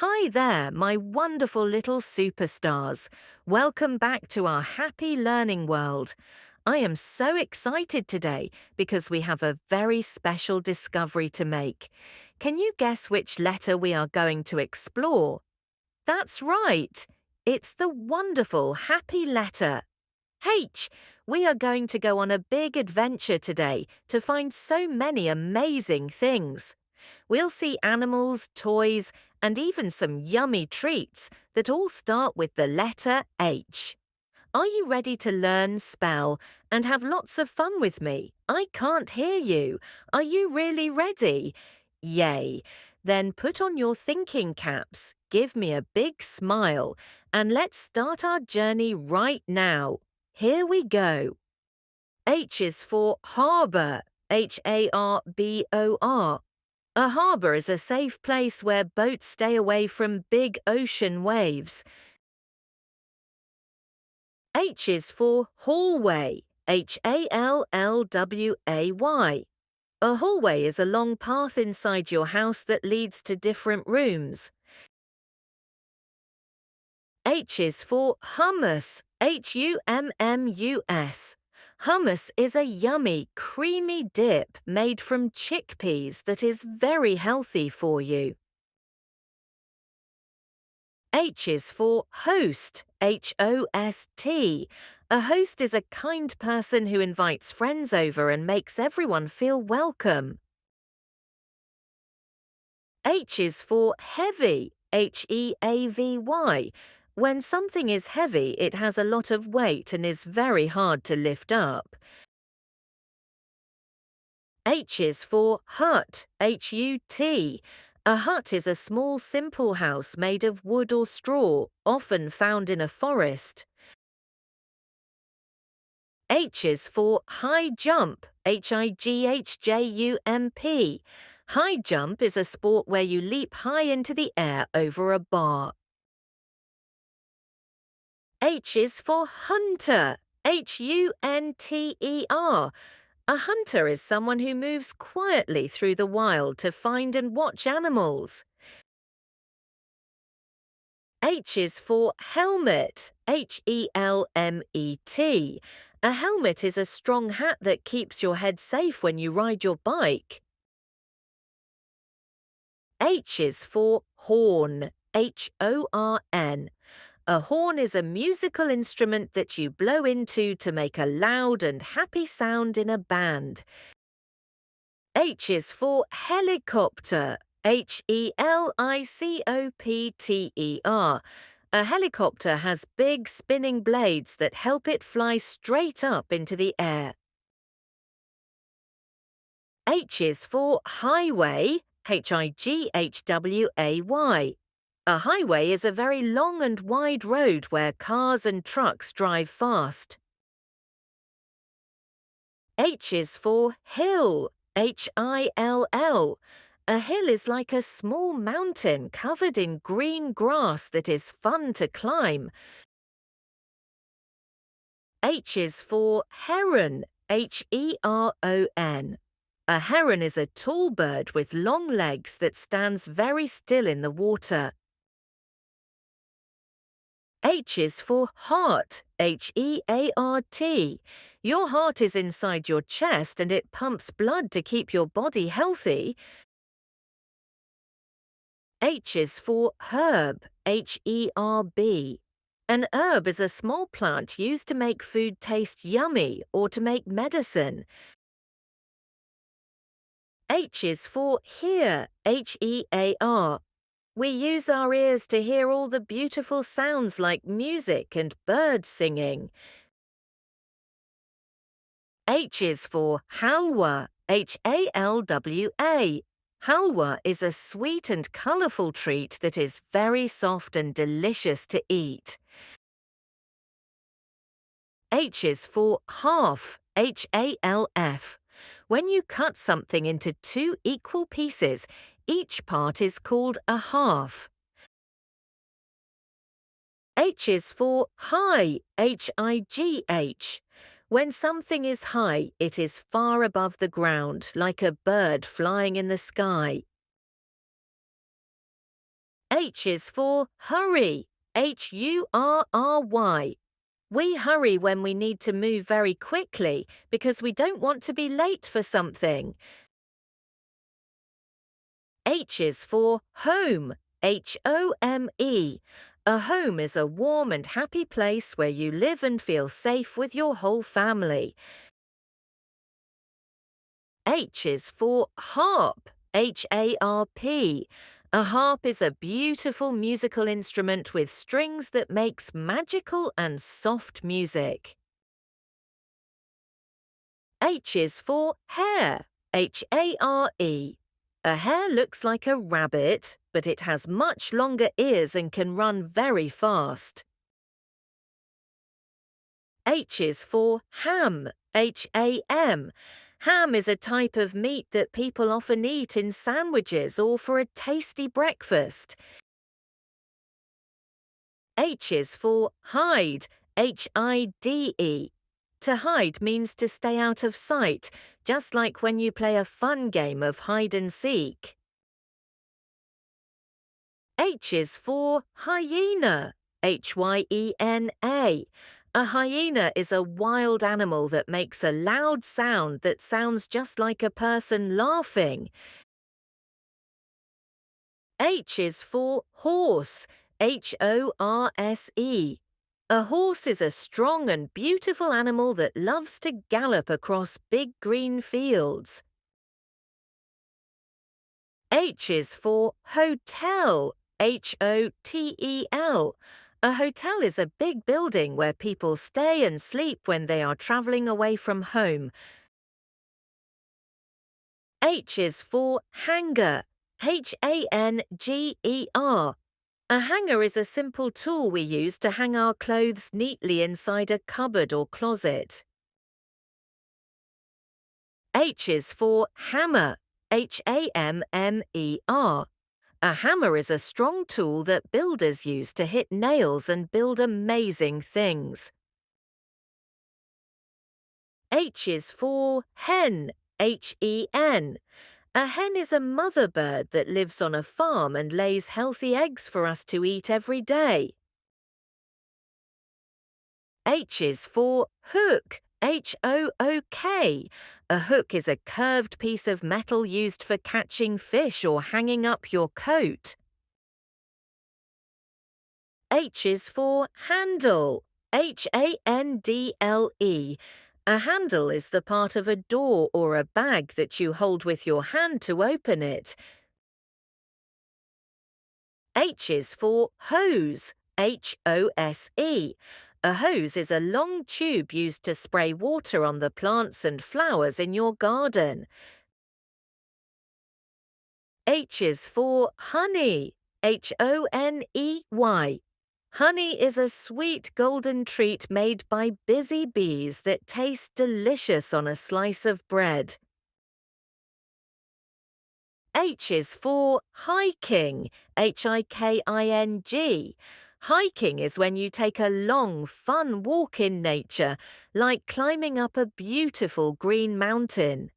Hi there, my wonderful little superstars. Welcome back to our happy learning world. I am so excited today because we have a very special discovery to make. Can you guess which letter we are going to explore? That's right. It's the wonderful happy letter H. We are going to go on a big adventure today to find so many amazing things. We'll see animals, toys, and even some yummy treats that all start with the letter H. Are you ready to learn, spell, and have lots of fun with me? I can't hear you. Are you really ready? Yay! Then put on your thinking caps, give me a big smile, and let's start our journey right now. Here we go. H is for harbour, Harbor. A harbour is a safe place where boats stay away from big ocean waves. H is for hallway, Hallway. A hallway is a long path inside your house that leads to different rooms. H is for hummus, Hummus. Hummus is a yummy, creamy dip made from chickpeas that is very healthy for you. H is for host, Host. A host is a kind person who invites friends over and makes everyone feel welcome. H is for heavy, Heavy. When something is heavy, it has a lot of weight and is very hard to lift up. H is for hut, Hut. A hut is a small, simple house made of wood or straw, often found in a forest. H is for high jump, High jump. High jump is a sport where you leap high into the air over a bar. H is for hunter, Hunter. A hunter is someone who moves quietly through the wild to find and watch animals. H is for helmet, Helmet. A helmet is a strong hat that keeps your head safe when you ride your bike. H is for horn, Horn. A horn is a musical instrument that you blow into to make a loud and happy sound in a band. H is for helicopter, Helicopter. A helicopter has big spinning blades that help it fly straight up into the air. H is for highway, Highway. A highway is a very long and wide road where cars and trucks drive fast. H is for hill, Hill. A hill is like a small mountain covered in green grass that is fun to climb. H is for heron, Heron. A heron is a tall bird with long legs that stands very still in the water. H is for heart, Heart. Your heart is inside your chest and it pumps blood to keep your body healthy. H is for herb, Herb. An herb is a small plant used to make food taste yummy or to make medicine. H is for hear, Hear. We use our ears to hear all the beautiful sounds like music and birds singing. H is for halwa, Halwa. Halwa is a sweet and colourful treat that is very soft and delicious to eat. H is for half, Half. When you cut something into two equal pieces, each part is called a half. H is for high, High. When something is high, it is far above the ground, like a bird flying in the sky. H is for hurry. Hurry. We hurry when we need to move very quickly because we don't want to be late for something. H is for home. Home. A home is a warm and happy place where you live and feel safe with your whole family. H is for harp. Harp. A harp is a beautiful musical instrument with strings that makes magical and soft music. H is for hare. Hare. A hare looks like a rabbit, but it has much longer ears and can run very fast. H is for ham. Ham. Ham is a type of meat that people often eat in sandwiches or for a tasty breakfast. H is for hide. Hide. To hide means to stay out of sight, just like when you play a fun game of hide and seek. H is for hyena. Hyena. A hyena is a wild animal that makes a loud sound that sounds just like a person laughing. H is for horse. Horse. A horse is a strong and beautiful animal that loves to gallop across big green fields. H is for hotel. Hotel. A hotel is a big building where people stay and sleep when they are traveling away from home. H is for hanger. Hanger. A hanger is a simple tool we use to hang our clothes neatly inside a cupboard or closet. H is for hammer. Hammer. A hammer is a strong tool that builders use to hit nails and build amazing things. H is for hen. Hen. A hen is a mother bird that lives on a farm and lays healthy eggs for us to eat every day. H is for hook. Hook. A hook is a curved piece of metal used for catching fish or hanging up your coat. H is for handle. Handle. A handle is the part of a door or a bag that you hold with your hand to open it. H is for hose. Hose. A hose is a long tube used to spray water on the plants and flowers in your garden. H is for honey. Honey. Honey is a sweet golden treat made by busy bees that tastes delicious on a slice of bread. H is for hiking. Hiking. Hiking is when you take a long, fun walk in nature, like climbing up a beautiful green mountain.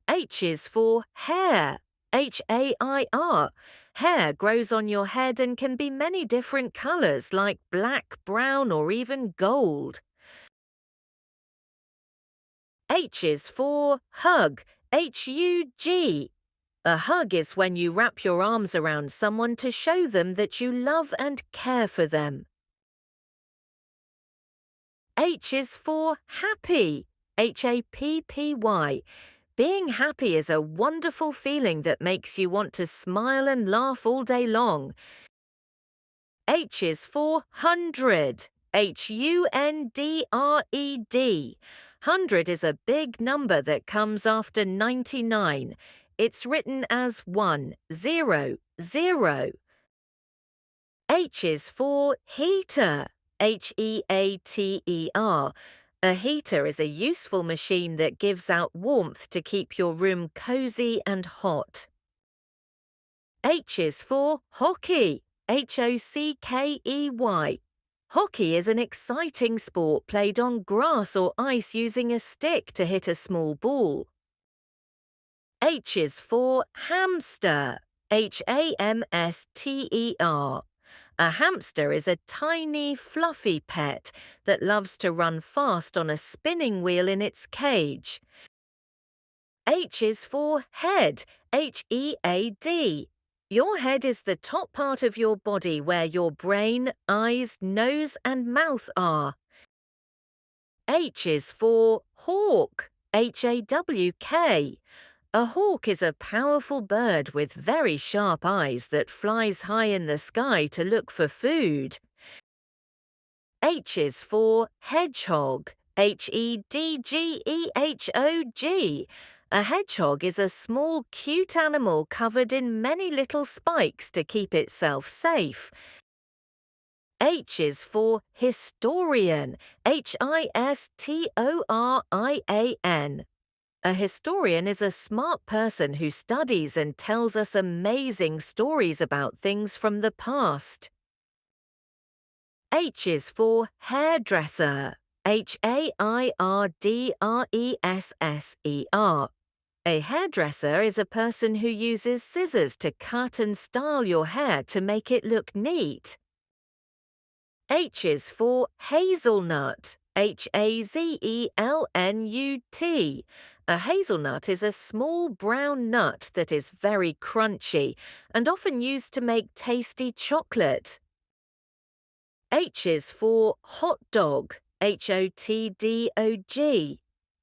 H is for hair. Hair. Hair grows on your head and can be many different colors like black, brown, or even gold. H is for hug. Hug. A hug is when you wrap your arms around someone to show them that you love and care for them. H is for happy. Happy. Being happy is a wonderful feeling that makes you want to smile and laugh all day long. H is for hundred. Hundred. 100 is a big number that comes after 99. It's written as 100. H is for heater. Heater. A heater is a useful machine that gives out warmth to keep your room cozy and hot. H is for hockey. Hockey. Hockey is an exciting sport played on grass or ice using a stick to hit a small ball. H is for hamster. Hamster. A hamster is a tiny, fluffy pet that loves to run fast on a spinning wheel in its cage. H is for head, Head. Your head is the top part of your body where your brain, eyes, nose, and mouth are. H is for hawk, Hawk. A hawk is a powerful bird with very sharp eyes that flies high in the sky to look for food. H is for hedgehog, Hedgehog. A hedgehog is a small, cute animal covered in many little spikes to keep itself safe. H is for historian, Historian. A historian is a smart person who studies and tells us amazing stories about things from the past. H is for hairdresser, Hairdresser. A hairdresser is a person who uses scissors to cut and style your hair to make it look neat. H is for hazelnut, Hazelnut. A hazelnut is a small brown nut that is very crunchy and often used to make tasty chocolate. H is for hot dog, Hotdog.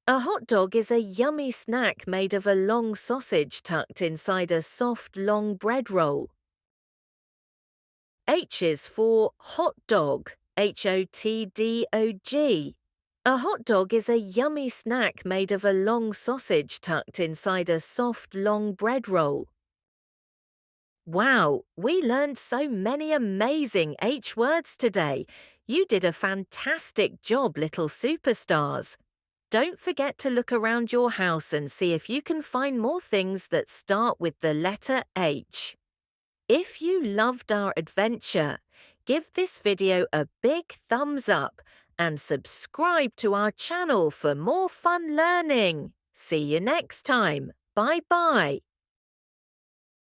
A hot dog is a yummy snack made of a long sausage tucked inside a soft, long bread roll. H is for hot dog, Hotdog. A hot dog is a yummy snack made of a long sausage tucked inside a soft, long bread roll. Wow, we learned so many amazing H words today. You did a fantastic job, little superstars. Don't forget to look around your house and see if you can find more things that start with the letter H. If you loved our adventure, give this video a big thumbs up and subscribe to our channel for more fun learning. See you next time. Bye-bye.